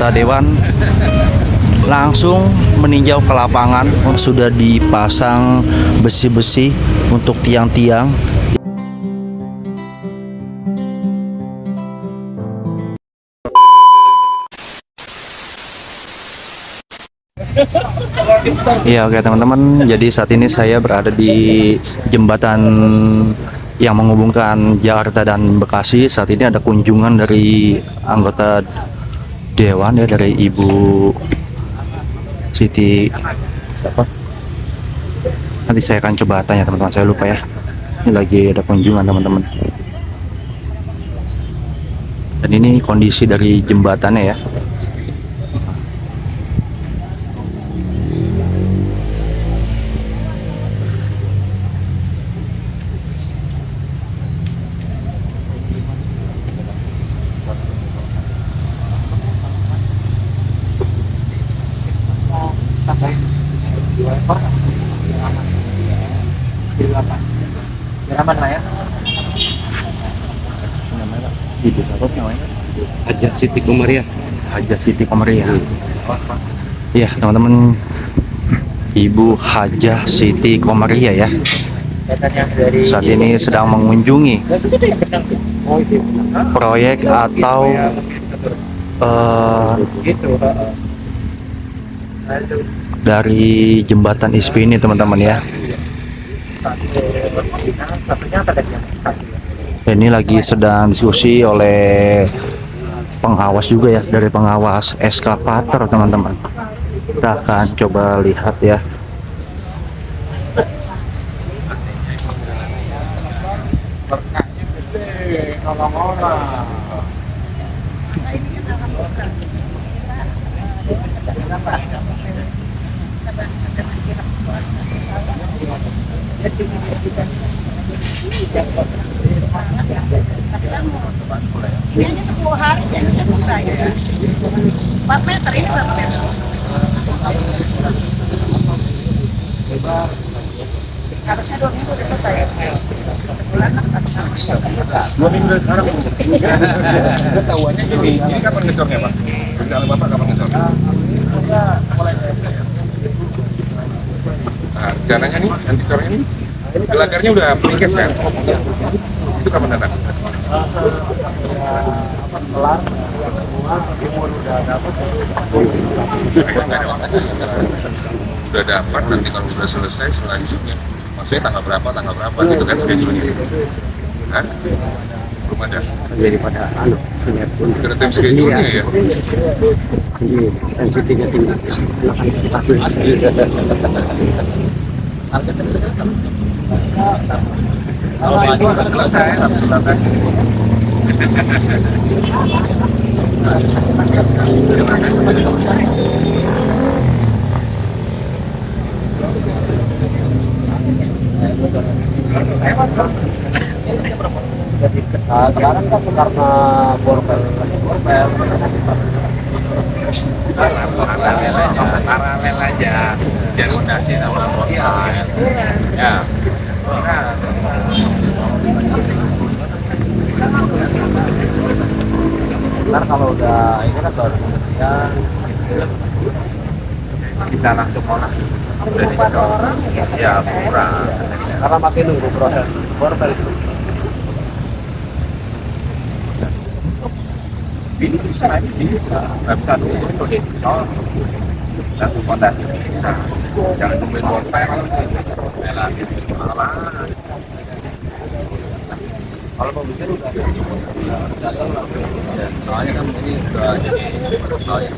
anggota dewan langsung meninjau ke lapangan. Sudah dipasang besi-besi untuk tiang-tiang. Iya, oke teman-teman. Jadi saat ini saya berada di jembatan yang menghubungkan Jakarta dan Bekasi. Saat ini ada kunjungan dari anggota dewan ya, dari Ibu Siti siapa? Nanti saya akan coba tanya teman-teman, saya lupa ya. Ini lagi ada kunjungan teman-teman. Dan ini kondisi dari jembatannya ya. Aman lah ya. Ibu siapa namanya? Hajah Siti Komariah. Hajah Siti Komariah. Iya teman-teman, Ibu Hajah Siti Komariah ya. Saat ini sedang mengunjungi proyek atau dari jembatan ISPI ini teman-teman ya. Ini lagi sedang diskusi oleh pengawas juga ya, dari pengawas eskavator teman-teman. Kita akan coba lihat ya. Ini hanya 10 hari dan sudah selesai. 4 meter ini berapa meter? Harusnya 2 minggu sudah selesai. Sebulan lah. 2 minggu dari sekarang. Ketahuannya ini kapan ngecornya Pak? Rencana Bapak kapan ngecornya? Nah, rencananya nih, nanti cornya nih, gelagarnya udah meringkes kan? Itu kapan datang? Udah dapat, nanti kalau udah selesai selanjutnya maksudnya tanggal berapa gitu kan schedule-nya. Hah? Belum ada? Jadi pada Ada time schedule-nya ya? sensitifnya tinggi. Kalau lagi udah selesai, sekarang kan karena borpel paralel aja, biar fondasi sama borpel. Ya. ntar kalau udah ini kan baru siang Bisa langsung orang udah dicor. Ya kurang. karena masih nunggu proses borpel itu. Ini bisa nggak bisa tunggu di tol. Langsung fondasi bisa. Jangan tungguin borpel. Lagi Kalau mau bikin udah ya, soalnya kan ini udah jadi proyek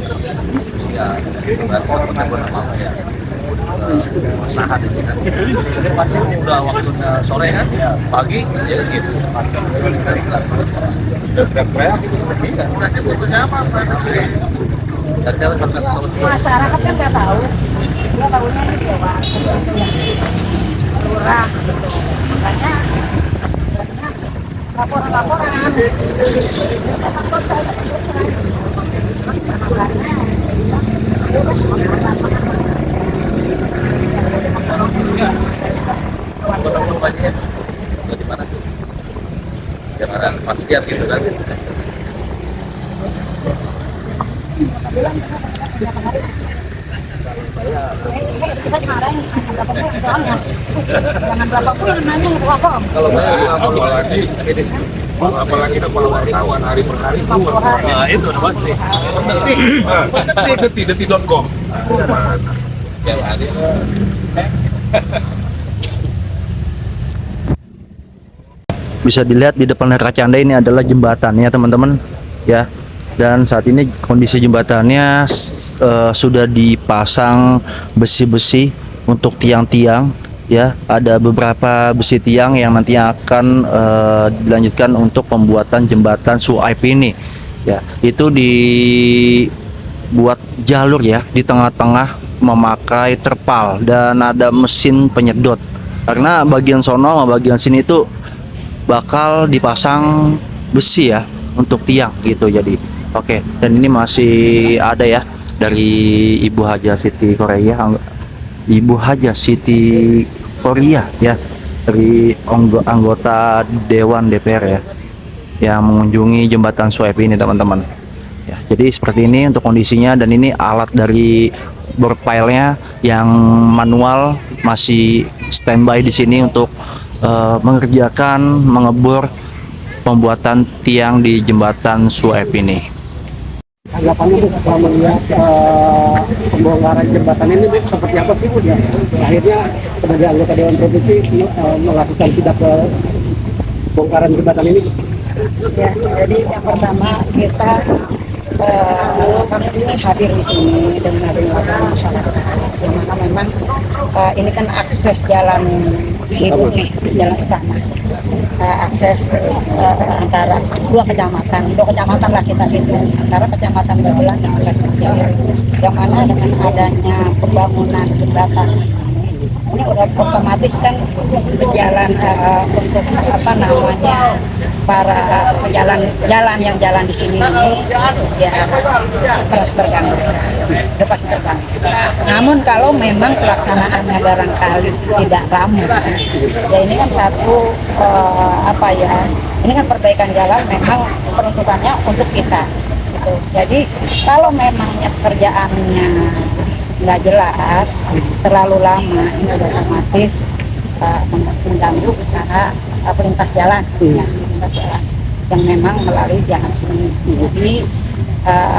usia apa ya usaha ini kan udah waktunya sore kan pagi jadi gitu butuhnya apa dari dalam solusi Masyarakat kan nggak tahu. Dia tahunya ini dewan, lurah, gitu. Makanya laporan-laporan. ketemu rumahnya di mana tuh jangan pas lihat gitu kan bilang berapa hari? Kita kemarin berapa bulan soalnya? Jangan berapa bulan nanya bohong. Kalau apalagi kalau wartawan hari per hari keluar. nah itu udah pasti. Detik.com. Bisa dilihat di depan kaca Anda ini adalah jembatannya teman-teman ya, dan saat ini kondisi jembatannya sudah dipasang besi-besi untuk tiang-tiang ya. Ada beberapa besi tiang yang nanti akan dilanjutkan untuk pembuatan jembatan Suaib ini ya. Itu dibuat jalur ya di tengah-tengah memakai terpal dan ada mesin penyedot, karena bagian sono sama bagian sini itu bakal dipasang besi ya untuk tiang gitu. Jadi oke, dan ini masih ada ya dari Ibu Haja Siti Korea, Ibu Haja Siti Korea ya, dari anggota Dewan DPR ya, yang mengunjungi jembatan Suaib ini teman-teman ya. Jadi seperti ini untuk kondisinya, dan ini alat dari bor pile-nya yang manual masih standby di sini untuk mengerjakan mengebor pembuatan tiang di jembatan Suaib ini. Anggapannya Bu setelah melihat pembongkaran jembatan ini Bu, seperti apa sih Bu ya? Akhirnya sebagai anggota Dewan Provinsi melakukan sidak ke bongkaran jembatan ini. Ya, jadi yang pertama kita kami ini hadir di sini dengan adanya masyarakat, yang mana memang ini kan akses jalan hidup nih, jalan utama, akses antara dua kecamatan lah kita gitu, antara kecamatan Babelan dan kecamatan Jaya, yang mana dengan adanya pembangunan jembatan ini udah otomatis kan berjalan untuk apa namanya para jalan yang jalan di sini ya pasti terganggu, Namun kalau memang pelaksanaannya barangkali tidak rampung, ya ini kan satu apa ya, ini kan perbaikan jalan memang peruntukannya untuk kita gitu. Jadi kalau memangnya kerjaannya nggak jelas, terlalu lama, ini udah otomatis mengganggu para pelintas jalan, ya, pelintas jalan yang memang melalui jalan sini. Jadi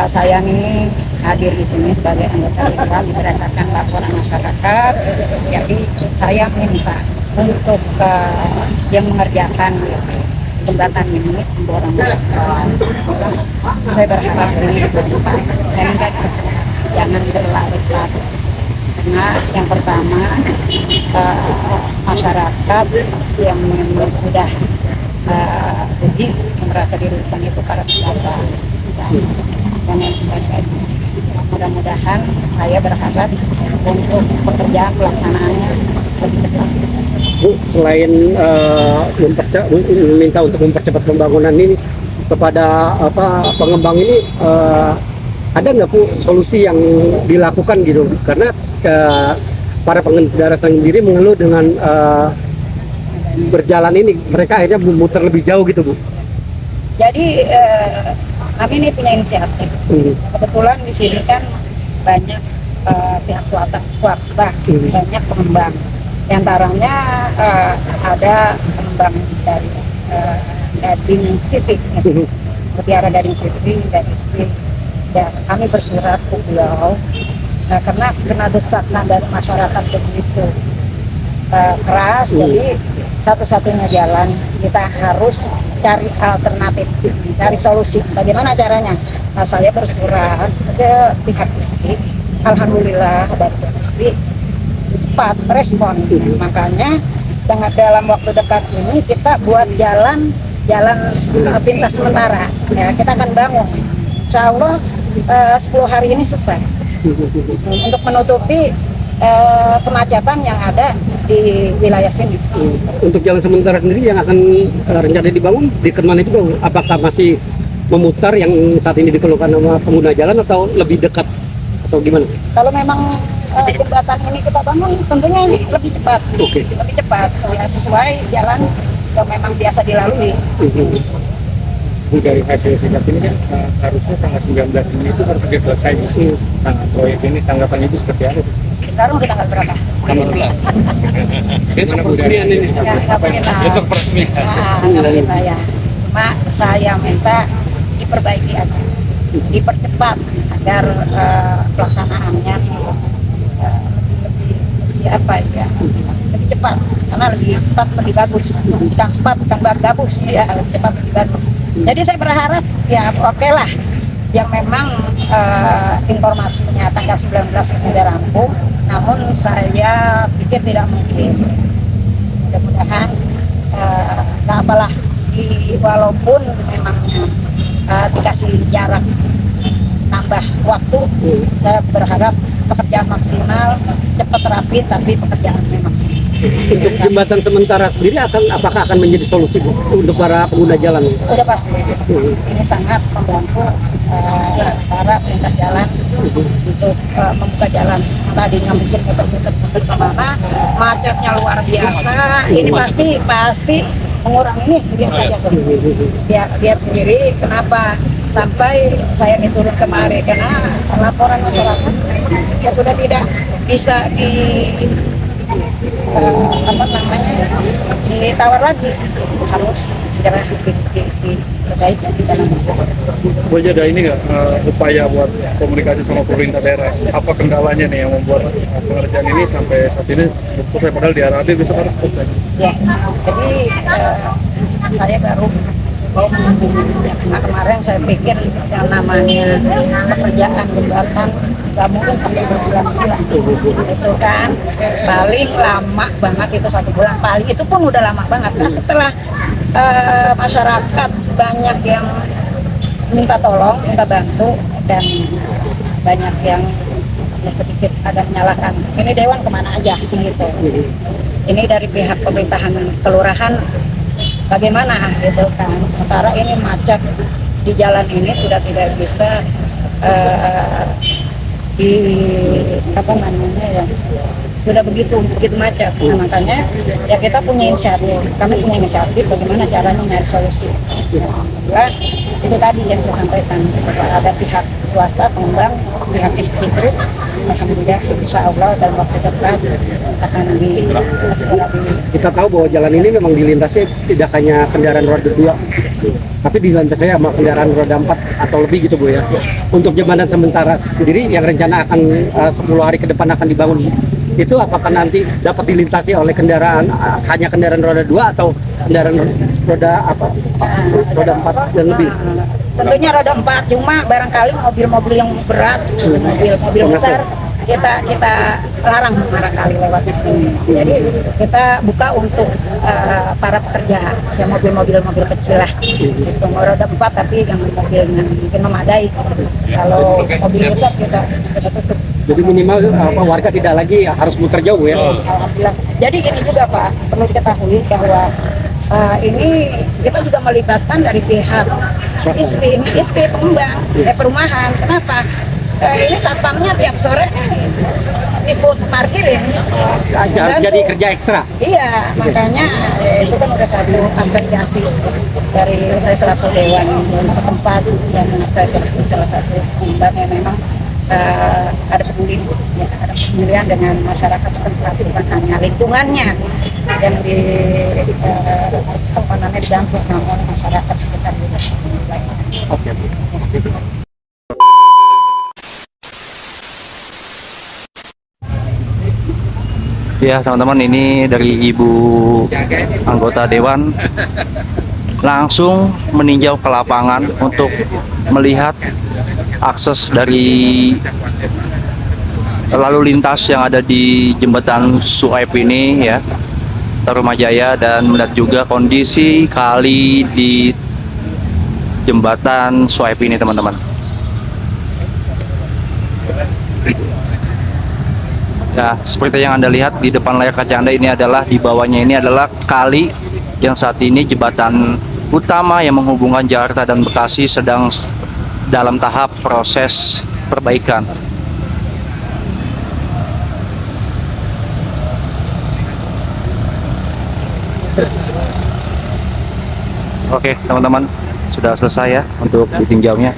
saya ini hadir di sini sebagai anggota dewan berdasarkan laporan masyarakat. Jadi saya minta untuk yang mengerjakan jembatan ini, pemboran saya berharap ini saya minta jangan berlarut-larut, karena yang pertama masyarakat yang memang sudah merasa dirugikan itu para pedagang dan yang sebagainya. Mudah-mudahan saya berharap untuk pekerjaan pelaksanaannya lebih cepat. Bu, selain minta untuk mempercepat pembangunan ini kepada pengembang ini, ada nggak Bu solusi yang dilakukan gitu? Karena para pengendara sendiri mengeluh dengan berjalan ini, mereka akhirnya memutar lebih jauh gitu Bu. Jadi kami ini punya inisiatif. Kebetulan di sini kan banyak pihak swasta, banyak pengembang. Di antaranya ada pengembang dari Dading City, Mutiara Dading City, dan SP. Dan kami bersurat ke beliau karena kena desakan dari masyarakat begitu keras, jadi satu-satunya jalan kita harus cari alternatif, cari solusi. Bagaimana caranya? Nah, saya bersurat ke pihak SP. Alhamdulillah dari pihak SP cepat respon. Makanya dalam waktu dekat ini kita buat jalan pintas sementara. Ya, kita akan bangun. Insya Allah 10 hari ini selesai untuk menutupi kemacetan yang ada di wilayah sini. Untuk jalan sementara sendiri yang akan rencana dibangun di mana itu, apakah masih memutar yang saat ini dikeluhkan sama pengguna jalan atau lebih dekat atau gimana? Kalau memang jembatan ini kita bangun, tentunya ini lebih cepat. Lebih cepat ya, sesuai jalan yang memang biasa dilalui. Bu, dari hasil sidak ini kan harusnya tanggal 19 Juni itu harus sudah selesai. Nah, proyek ini tanggapan Ibu seperti apa? Sekarang udah tanggal berapa? Gimana Bu dari hasil sidak? Nggak mungkin lah. Besok peresmian. Nggak mungkin lah ya. Cuma saya minta diperbaiki aja, dipercepat agar pelaksanaannya lebih apa ya, lebih cepat, karena lebih cepat lebih bagus, bukan cepat bukan bagus ya, lebih cepat lebih bagus. Jadi saya berharap ya oke lah, yang memang informasinya tanggal 19 ini udah rampung, namun saya pikir tidak mungkin. Mudah-mudahan nggak apalah, walaupun memangnya dikasih jarak tambah waktu, saya berharap pekerjaan maksimal, cepat rapi, tapi pekerjaannya maksimal. Untuk jembatan sementara sendiri apakah akan menjadi solusi Bu, untuk para pengguna jalan? Udah pasti, ini sangat membantu para pelintas jalan untuk membuka jalan. Tadinya mungkin muter-muter kemana, macetnya luar biasa. Ini pasti mengurangi ini. Lihat aja tuh, lihat sendiri kenapa sampai saya turun kemari, karena laporan masyarakat ya sudah tidak bisa ditawar lagi, harus segera diperbaiki di dalam. Bu, ada ini nggak upaya buat komunikasi sama pemerintah daerah? Apa kendalanya nih yang membuat pengerjaan ini sampai saat ini selesai, padahal di Arabi besok harus selesai? Ya, jadi saya baru mau karena kemarin saya pikir yang namanya pekerjaan jembatan nggak mungkin sampai berbulan-bulan, itu kan paling lama banget itu 1 bulan, paling itu pun udah lama banget. Nah setelah masyarakat banyak yang minta tolong, minta bantu, dan banyak yang ya sedikit ada menyalahkan, ini dewan kemana aja gitu, ini dari pihak pemerintahan kelurahan bagaimana gitu kan. Sementara ini macet di jalan ini sudah tidak bisa sudah begitu macet. Nah, makanya ya kita punya inisiatif, kami punya inisiatif bagaimana caranya nyari solusi. Nah, itu tadi yang saya sampaikan, ada pihak swasta pengembang, pihak SPT, alhamdulillah insya Allah dalam waktu dekat akan segera Kita tahu bahwa jalan ini memang dilintasi tidak hanya kendaraan roda 2, tapi dilintasi sama kendaraan roda 4 atau lebih gitu Bu ya. Untuk jembatan sementara sendiri yang rencana akan 10 hari ke depan akan dibangun, itu apakah nanti dapat dilintasi oleh kendaraan hanya kendaraan roda 2 atau kendaraan roda roda 4 dan lebih? Tentunya roda 4, cuma barangkali mobil-mobil yang berat, mobil besar kita larang barangkali lewat di sini. Jadi kita buka untuk para pekerja, ya mobil kecil lah, itu roda 4 tapi yang mobilnya mungkin memadai. Kalau mobil besar kita tutup. Jadi minimal warga tidak lagi harus muter jauh ya. Alhamdulillah. Jadi gini juga Pak, perlu diketahui bahwa ini kita juga melibatkan dari pihak ISP pengembang perumahan. Kenapa? Ini satpamnya tiap sore ikut parkirin. Jadi kerja ekstra. Iya, makanya itu kan udah satu apresiasi dari saya selaku dewan setempat yang mengapresiasi salah satu pengembang yang memang ada pedulian dengan masyarakat setempat, bukan hanya lingkungannya yang dibantu, namun masyarakat sekitar juga. Oke. Ya teman-teman, ini dari Ibu anggota Dewan langsung meninjau ke lapangan untuk melihat akses dari lalu lintas yang ada di jembatan Suaib ini ya, Tarumajaya, dan melihat juga kondisi kali di jembatan Suaib ini teman-teman. Ya, seperti yang Anda lihat di depan layar kaca Anda, ini adalah di bawahnya ini adalah kali yang saat ini jembatan utama yang menghubungkan Jakarta dan Bekasi sedang dalam tahap proses perbaikan. Oke, teman-teman, sudah selesai ya untuk ditinjaunya.